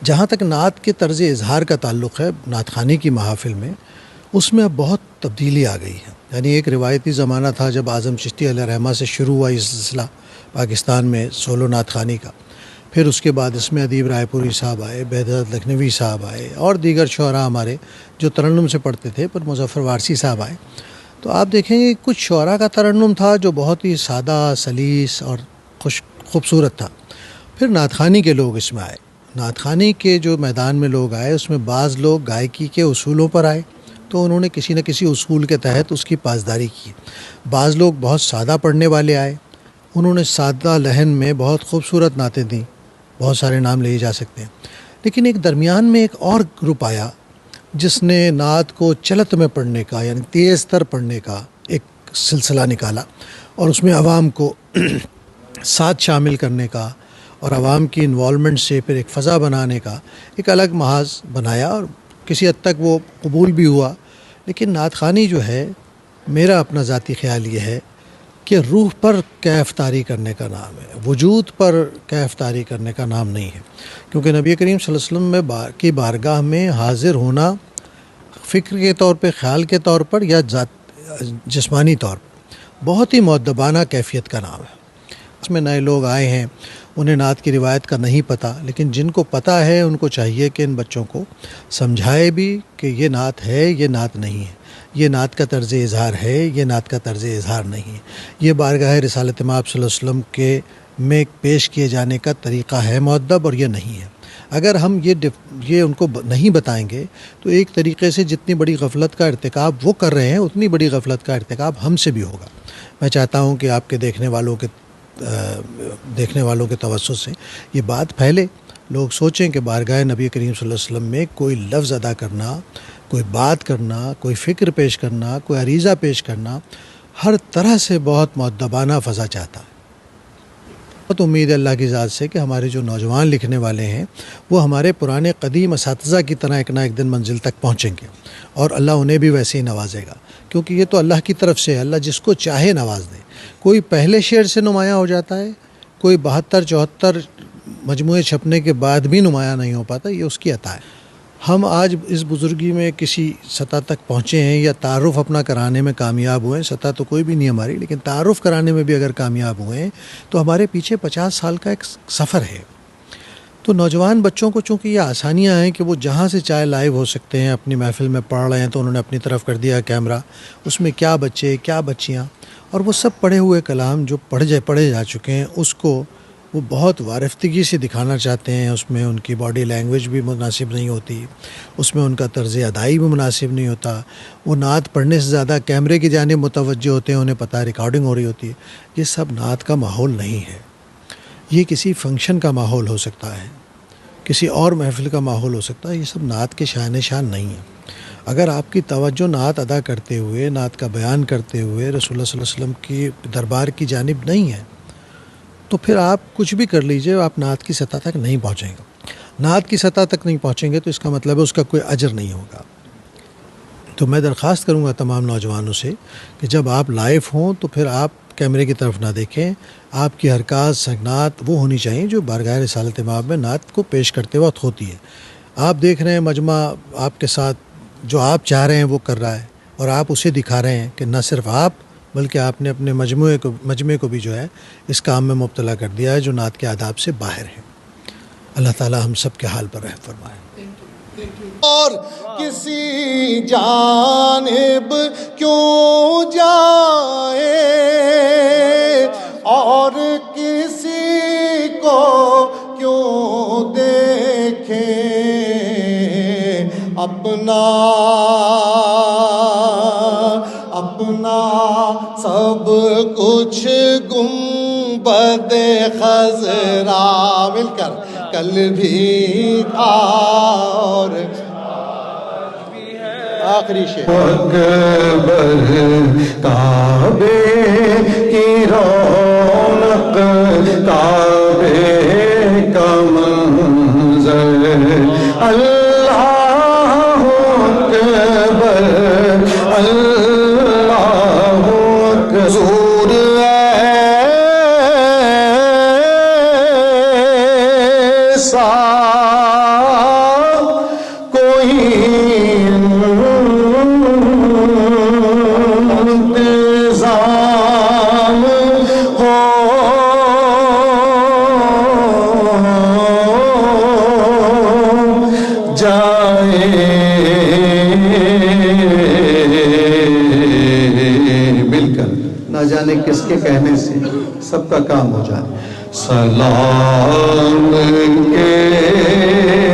جہاں تک نعت کے طرز اظہار کا تعلق ہے نعت خوانی کی محافل میں، اس میں اب بہت تبدیلی آ گئی ہے. یعنی ایک روایتی زمانہ تھا جب اعظم چشتی علیہ رحمہ سے شروع ہوا یہ سلسلہ پاکستان میں سولو نعت خوانی کا. پھر اس کے بعد اس میں ادیب رائے پوری صاحب آئے، بہزاد لکھنوی صاحب آئے، اور دیگر شعراء ہمارے جو ترنم سے پڑھتے تھے، پر مظفر وارثی صاحب آئے. تو آپ دیکھیں گے کچھ شعراء کا ترنم تھا جو بہت ہی سادہ، سلیس اور خوبصورت تھا. پھر نعت خوانی کے لوگ اس میں آئے. نعت خوانی کے جو میدان میں لوگ آئے، اس میں بعض لوگ گائکی کے اصولوں پر آئے تو انہوں نے کسی نہ کسی اصول کے تحت اس کی پاسداری کی. بعض لوگ بہت سادہ پڑھنے والے آئے، انہوں نے سادہ لحن میں بہت خوبصورت نعتیں دیں. بہت سارے نام لیے جا سکتے ہیں. لیکن ایک درمیان میں ایک اور گروپ آیا جس نے نعت کو چلت میں پڑھنے کا، یعنی تیز تر پڑھنے کا ایک سلسلہ نکالا، اور اس میں عوام کو ساتھ شامل کرنے کا اور عوام کی انوالومنٹ سے پھر ایک فضا بنانے کا ایک الگ محاذ بنایا، اور کسی حد تک وہ قبول بھی ہوا. لیکن نعت خوانی جو ہے، میرا اپنا ذاتی خیال یہ ہے کہ روح پر کیف طاری کرنے کا نام ہے، وجود پر کیف طاری کرنے کا نام نہیں ہے. کیونکہ نبی کریم صلی اللہ علیہ وسلم میں کی بارگاہ میں حاضر ہونا فکر کے طور پہ، خیال کے طور پر یا جسمانی طور پر بہت ہی مؤدبانہ کیفیت کا نام ہے. اس میں نئے لوگ آئے ہیں، انہیں نعت کی روایت کا نہیں پتہ، لیکن جن کو پتہ ہے ان کو چاہیے کہ ان بچوں کو سمجھائے بھی کہ یہ نعت ہے، یہ نعت نہیں ہے، یہ نعت کا طرز اظہار ہے، یہ نعت کا طرز اظہار نہیں ہے، یہ بارگاہ رسالت مآب صلی اللہ علیہ وسلم کے میں پیش کیے جانے کا طریقہ ہے مؤدب، اور یہ نہیں ہے. اگر ہم یہ ان کو نہیں بتائیں گے تو ایک طریقے سے جتنی بڑی غفلت کا ارتکاب وہ کر رہے ہیں، اتنی بڑی غفلت کا ارتکاب ہم سے بھی ہوگا. میں چاہتا ہوں کہ آپ کے دیکھنے والوں کے توسط سے یہ بات پھیلے، لوگ سوچیں کہ بارگاہ نبی کریم صلی اللہ علیہ وسلم میں کوئی لفظ ادا کرنا، کوئی بات کرنا، کوئی فکر پیش کرنا، کوئی عریضہ پیش کرنا ہر طرح سے بہت مؤدبانہ فضا چاہتا ہے. بہت امید ہے اللہ کی ذات سے کہ ہمارے جو نوجوان لکھنے والے ہیں وہ ہمارے پرانے قدیم اساتذہ کی طرح ایک نہ ایک دن منزل تک پہنچیں گے، اور اللہ انہیں بھی ویسے ہی نوازے گا. کیونکہ یہ تو اللہ کی طرف سے ہے، اللہ جس کو چاہے نواز دے. کوئی پہلے شعر سے نمایاں ہو جاتا ہے، کوئی 72-74 مجموعے چھپنے کے بعد بھی نمایاں نہیں ہو پاتا، یہ اس کی عطا ہے. ہم آج اس بزرگی میں کسی سطح تک پہنچے ہیں یا تعارف اپنا کرانے میں کامیاب ہوئے ہیں. سطح تو کوئی بھی نہیں ہماری، لیکن تعارف کرانے میں بھی اگر کامیاب ہوئے ہیں تو ہمارے پیچھے 50 سال کا ایک سفر ہے. تو نوجوان بچوں کو چونکہ یہ آسانیاں ہیں کہ وہ جہاں سے چاہے لائیو ہو سکتے ہیں، اپنی محفل میں پڑھ رہے ہیں تو انہوں نے اپنی طرف کر دیا کیمرہ، اس میں کیا بچے کیا بچیاں، اور وہ سب پڑھے ہوئے کلام جو پڑھے جا چکے ہیں اس کو وہ بہت وارفتگی سے دکھانا چاہتے ہیں. اس میں ان کی باڈی لینگویج بھی مناسب نہیں ہوتی، اس میں ان کا طرز ادائی بھی مناسب نہیں ہوتا. وہ نعت پڑھنے سے زیادہ کیمرے کی جانب متوجہ ہوتے ہیں، انہیں پتہ ہے ریکارڈنگ ہو رہی ہوتی ہے. یہ سب نعت کا ماحول نہیں ہے. یہ کسی فنکشن کا ماحول ہو سکتا ہے، کسی اور محفل کا ماحول ہو سکتا ہے. یہ سب نعت کے شان شان نہیں ہے. اگر آپ کی توجہ نعت ادا کرتے ہوئے، نعت کا بیان کرتے ہوئے رسول اللہ صلی اللہ علیہ وسلم کی دربار کی جانب نہیں ہے تو پھر آپ کچھ بھی کر لیجئے، آپ نعت کی سطح تک نہیں پہنچیں گے. نعت کی سطح تک نہیں پہنچیں گے تو اس کا مطلب ہے اس کا کوئی اجر نہیں ہوگا. تو میں درخواست کروں گا تمام نوجوانوں سے کہ جب آپ لائیو ہوں تو پھر آپ کیمرے کی طرف نہ دیکھیں. آپ کی حرکات سکنات وہ ہونی چاہیے جو بارگاہ رسالت مآب میں نعت کو پیش کرتے وقت ہوتی ہے. آپ دیکھ رہے ہیں مجمع آپ کے ساتھ جو آپ چاہ رہے ہیں وہ کر رہا ہے، اور آپ اسے دکھا رہے ہیں کہ نہ صرف آپ بلکہ آپ نے اپنے مجموعے کو بھی جو ہے اس کام میں مبتلا کر دیا ہے جو نعت کے آداب سے باہر ہے. اللہ تعالی ہم سب کے حال پر رحم فرمائے. اور کسی جانب کیوں جائے اور کسی کو کیوں دیکھے، اپنا سب کچھ گنبد خضرا مل کر کل بھی تھا اور آخری شعر. اکبر کعبے کی رونق، کعبے کا منظر، اللہ اکبر اللہ اکبر. حضور ایسا کر نہ جانے کس کے کہنے سے سب کا کام ہو جائے. سلام کے